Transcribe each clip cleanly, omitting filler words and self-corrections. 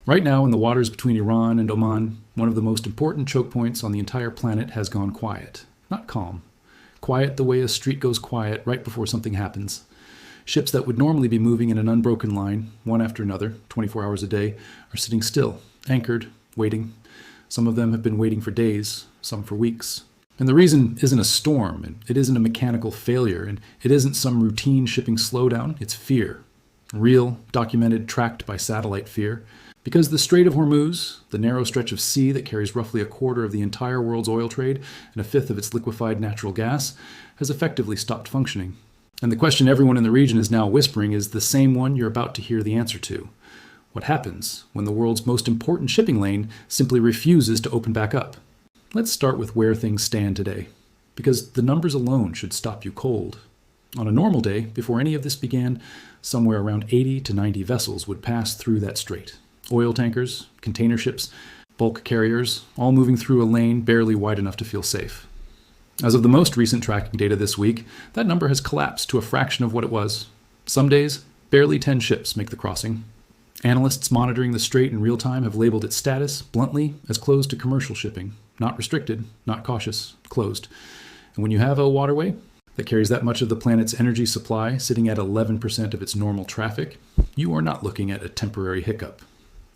Right now, in the waters between Iran and Oman, one of the most important choke points on the entire planet has gone quiet. Not calm. Quiet the way a street goes quiet right before something happens. Ships that would normally be moving in an unbroken line, one after another, 24 hours a day, are sitting still, anchored, waiting. Some of them have been waiting for days, some for weeks. And the reason isn't a storm, and it isn't a mechanical failure, and it isn't some routine shipping slowdown, it's fear. Real, documented, tracked by satellite fear. Because the Strait of Hormuz, the narrow stretch of sea that carries roughly a quarter of the entire world's oil trade and a fifth of its liquefied natural gas, has effectively stopped functioning. And the question everyone in the region is now whispering is the same one you're about to hear the answer to. What happens when the world's most important shipping lane simply refuses to open back up? Let's start with where things stand today, because the numbers alone should stop you cold. On a normal day, before any of this began, somewhere around 80 to 90 vessels would pass through that strait. Oil tankers, container ships, bulk carriers, all moving through a lane barely wide enough to feel safe. As of the most recent tracking data this week, that number has collapsed to a fraction of what it was. Some days, barely 10 ships make the crossing. Analysts monitoring the strait in real time have labeled its status, bluntly, as closed to commercial shipping. Not restricted, not cautious, closed. And when you have a waterway that carries that much of the planet's energy supply sitting at 11% of its normal traffic, you are not looking at a temporary hiccup.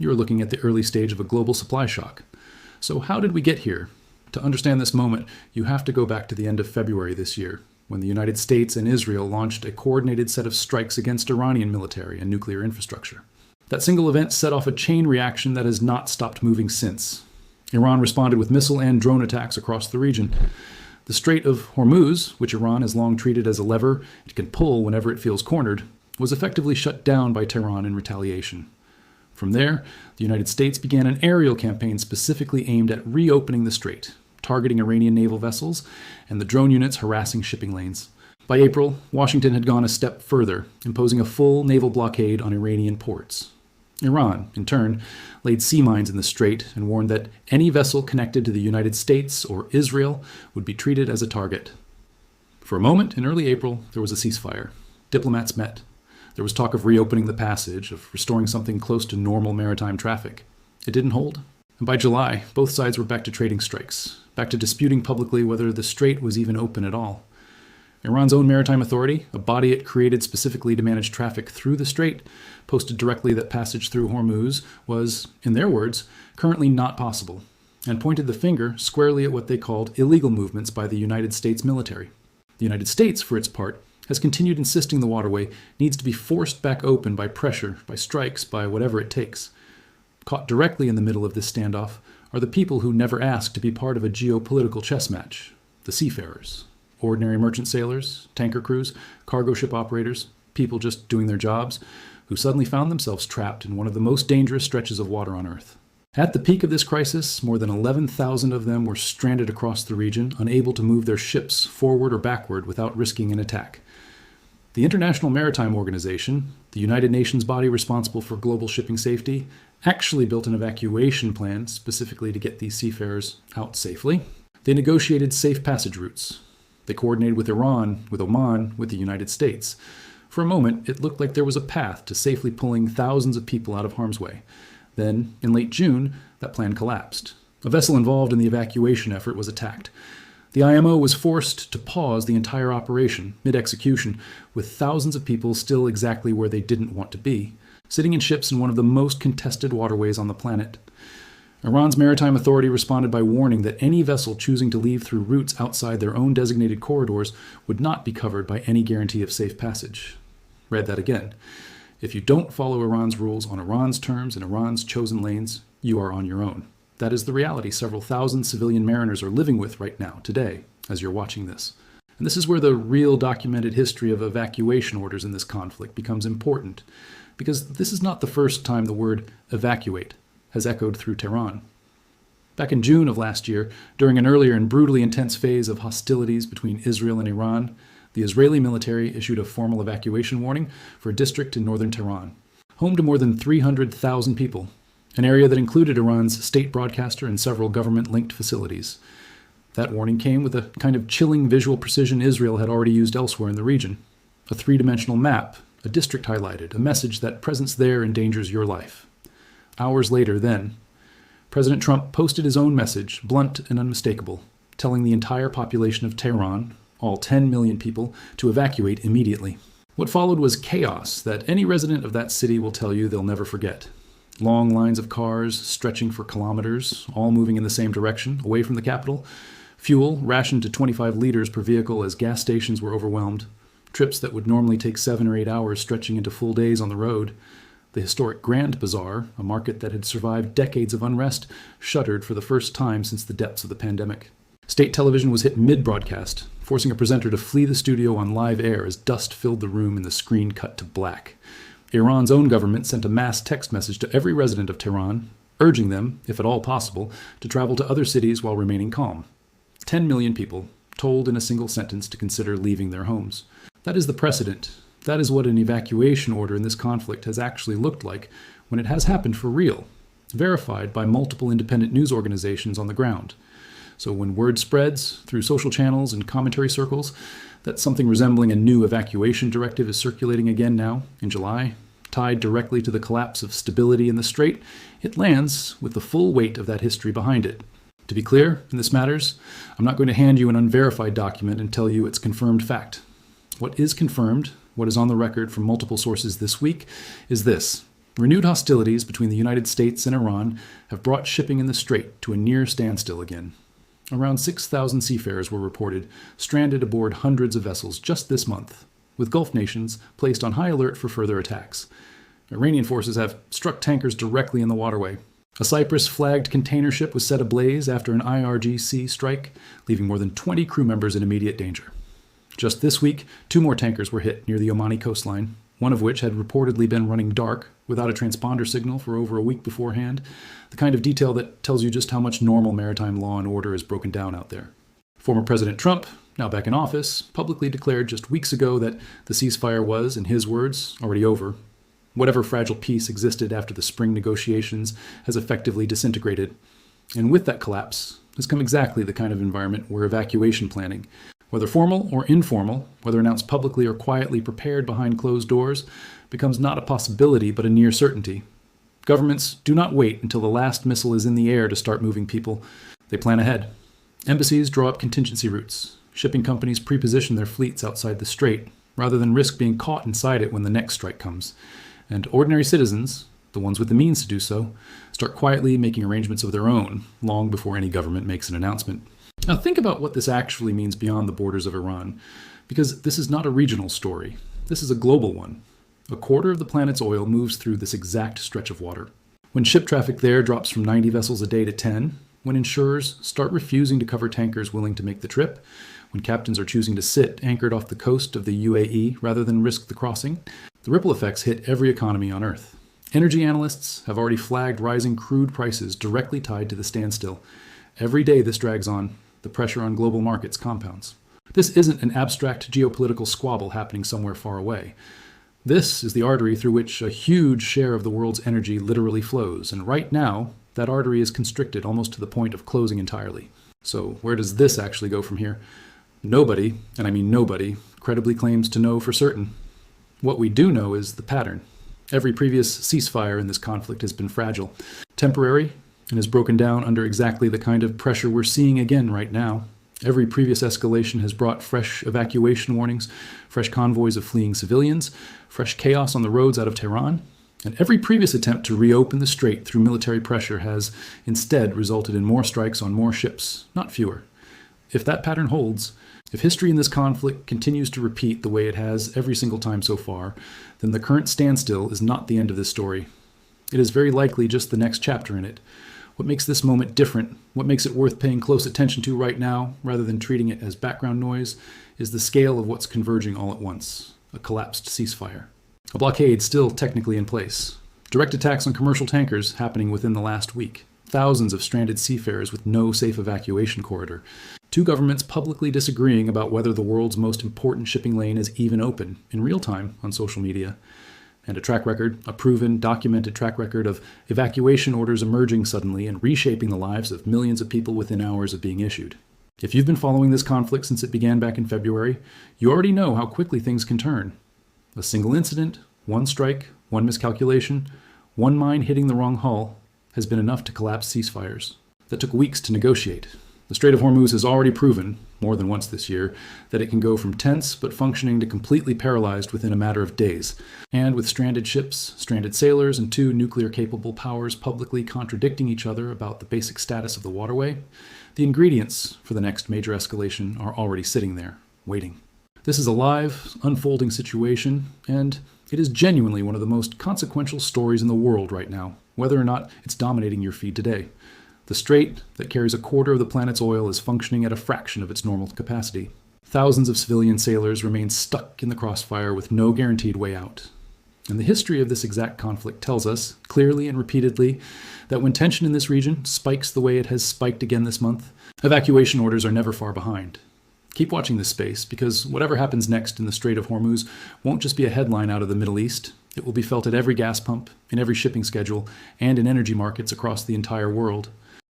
You are looking at the early stage of a global supply shock. So how did we get here? To understand this moment, you have to go back to the end of February this year, when the United States and Israel launched a coordinated set of strikes against Iranian military and nuclear infrastructure. That single event set off a chain reaction that has not stopped moving since. Iran responded with missile and drone attacks across the region. The Strait of Hormuz, which Iran has long treated as a lever it can pull whenever it feels cornered, was effectively shut down by Tehran in retaliation. From there, the United States began an aerial campaign specifically aimed at reopening the strait, targeting Iranian naval vessels and the drone units harassing shipping lanes. By April, Washington had gone a step further, imposing a full naval blockade on Iranian ports. Iran, in turn, laid sea mines in the strait and warned that any vessel connected to the United States or Israel would be treated as a target. For a moment, in early April, there was a ceasefire. Diplomats met. There was talk of reopening the passage, of restoring something close to normal maritime traffic. It didn't hold. And by July, both sides were back to trading strikes, back to disputing publicly whether the strait was even open at all. Iran's own maritime authority, a body it created specifically to manage traffic through the strait, posted directly that passage through Hormuz was, in their words, currently not possible, and pointed the finger squarely at what they called illegal movements by the United States military. The United States, for its part, has continued insisting the waterway needs to be forced back open by pressure, by strikes, by whatever it takes. Caught directly in the middle of this standoff are the people who never asked to be part of a geopolitical chess match, the seafarers. Ordinary merchant sailors, tanker crews, cargo ship operators, people just doing their jobs, who suddenly found themselves trapped in one of the most dangerous stretches of water on Earth. At the peak of this crisis, more than 11,000 of them were stranded across the region, unable to move their ships forward or backward without risking an attack. The International Maritime Organization, the United Nations body responsible for global shipping safety, actually built an evacuation plan specifically to get these seafarers out safely. They negotiated safe passage routes. They coordinated with Iran, with Oman, with the United States. For a moment, it looked like there was a path to safely pulling thousands of people out of harm's way. Then, in late June, that plan collapsed. A vessel involved in the evacuation effort was attacked. The IMO was forced to pause the entire operation, mid-execution, with thousands of people still exactly where they didn't want to be, sitting in ships in one of the most contested waterways on the planet. Iran's maritime authority responded by warning that any vessel choosing to leave through routes outside their own designated corridors would not be covered by any guarantee of safe passage. Read that again. If you don't follow Iran's rules on Iran's terms and Iran's chosen lanes, you are on your own. That is the reality several thousand civilian mariners are living with right now, today, as you're watching this. And this is where the real documented history of evacuation orders in this conflict becomes important, because this is not the first time the word evacuate has echoed through Tehran. Back in June of last year, during an earlier and brutally intense phase of hostilities between Israel and Iran, the Israeli military issued a formal evacuation warning for a district in northern Tehran, home to more than 300,000 people, an area that included Iran's state broadcaster and several government-linked facilities. That warning came with a kind of chilling visual precision Israel had already used elsewhere in the region. A three-dimensional map, a district highlighted, a message that presence there endangers your life. Hours later, then, President Trump posted his own message, blunt and unmistakable, telling the entire population of Tehran, all 10 million people, to evacuate immediately. What followed was chaos that any resident of that city will tell you they'll never forget. Long lines of cars stretching for kilometers, all moving in the same direction, away from the capital. Fuel rationed to 25 liters per vehicle as gas stations were overwhelmed. Trips that would normally take 7 or 8 hours stretching into full days on the road. The historic Grand Bazaar, a market that had survived decades of unrest, shuttered for the first time since the depths of the pandemic. State television was hit mid-broadcast, forcing a presenter to flee the studio on live air as dust filled the room and the screen cut to black. Iran's own government sent a mass text message to every resident of Tehran, urging them, if at all possible, to travel to other cities while remaining calm. 10 million people, told in a single sentence to consider leaving their homes. That is the precedent. That is what an evacuation order in this conflict has actually looked like when it has happened for real, verified by multiple independent news organizations on the ground. So when word spreads through social channels and commentary circles that something resembling a new evacuation directive is circulating again now, in July, tied directly to the collapse of stability in the Strait, it lands with the full weight of that history behind it. To be clear, in this matters, I'm not going to hand you an unverified document and tell you it's confirmed fact. What is confirmed, what is on the record from multiple sources this week, is this. Renewed hostilities between the United States and Iran have brought shipping in the Strait to a near standstill again. Around 6,000 seafarers were reported stranded aboard hundreds of vessels just this month, with Gulf nations placed on high alert for further attacks. Iranian forces have struck tankers directly in the waterway. A Cyprus-flagged container ship was set ablaze after an IRGC strike, leaving more than 20 crew members in immediate danger. Just this week, 2 more tankers were hit near the Omani coastline, one of which had reportedly been running dark without a transponder signal for over a week beforehand, the kind of detail that tells you just how much normal maritime law and order is broken down out there. Former President Trump, now back in office, publicly declared just weeks ago that the ceasefire was, in his words, already over. Whatever fragile peace existed after the spring negotiations has effectively disintegrated. And with that collapse has come exactly the kind of environment where evacuation planning, whether formal or informal, whether announced publicly or quietly prepared behind closed doors, becomes not a possibility but a near certainty. Governments do not wait until the last missile is in the air to start moving people. They plan ahead. Embassies draw up contingency routes. Shipping companies pre-position their fleets outside the strait, rather than risk being caught inside it when the next strike comes. And ordinary citizens, the ones with the means to do so, start quietly making arrangements of their own, long before any government makes an announcement. Now think about what this actually means beyond the borders of Iran, because this is not a regional story. This is a global one. A quarter of the planet's oil moves through this exact stretch of water. When ship traffic there drops from 90 vessels a day to 10, when insurers start refusing to cover tankers willing to make the trip, when captains are choosing to sit anchored off the coast of the UAE rather than risk the crossing, the ripple effects hit every economy on Earth. Energy analysts have already flagged rising crude prices directly tied to the standstill. Every day this drags on, the pressure on global markets compounds. This isn't an abstract geopolitical squabble happening somewhere far away. This is the artery through which a huge share of the world's energy literally flows, and right now, that artery is constricted almost to the point of closing entirely. So where does this actually go from here? Nobody, and I mean nobody, credibly claims to know for certain. What we do know is the pattern. Every previous ceasefire in this conflict has been fragile, temporary, and has broken down under exactly the kind of pressure we're seeing again right now. Every previous escalation has brought fresh evacuation warnings, fresh convoys of fleeing civilians, fresh chaos on the roads out of Tehran, and every previous attempt to reopen the strait through military pressure has instead resulted in more strikes on more ships, not fewer. If that pattern holds, if history in this conflict continues to repeat the way it has every single time so far, then the current standstill is not the end of this story. It is very likely just the next chapter in it. What makes this moment different, what makes it worth paying close attention to right now, rather than treating it as background noise, is the scale of what's converging all at once, a collapsed ceasefire. A blockade still technically in place. Direct attacks on commercial tankers happening within the last week. Thousands of stranded seafarers with no safe evacuation corridor. 2 governments publicly disagreeing about whether the world's most important shipping lane is even open, in real time on social media. And a track record, a proven, documented track record of evacuation orders emerging suddenly and reshaping the lives of millions of people within hours of being issued. If you've been following this conflict since it began back in February, you already know how quickly things can turn. A single incident, one strike, one miscalculation, One mine hitting the wrong hull has been enough to collapse ceasefires that took weeks to negotiate. The Strait of Hormuz has already proven, more than once this year, that it can go from tense but functioning to completely paralyzed within a matter of days. And with stranded ships, stranded sailors, and two nuclear-capable powers publicly contradicting each other about the basic status of the waterway, the ingredients for the next major escalation are already sitting there, waiting. This is a live, unfolding situation, and it is genuinely one of the most consequential stories in the world right now, whether or not it's dominating your feed today. The strait that carries a quarter of the planet's oil is functioning at a fraction of its normal capacity. Thousands of civilian sailors remain stuck in the crossfire with no guaranteed way out. And the history of this exact conflict tells us, clearly and repeatedly, that when tension in this region spikes the way it has spiked again this month, evacuation orders are never far behind. Keep watching this space, because whatever happens next in the Strait of Hormuz won't just be a headline out of the Middle East. It will be felt at every gas pump, in every shipping schedule, and in energy markets across the entire world.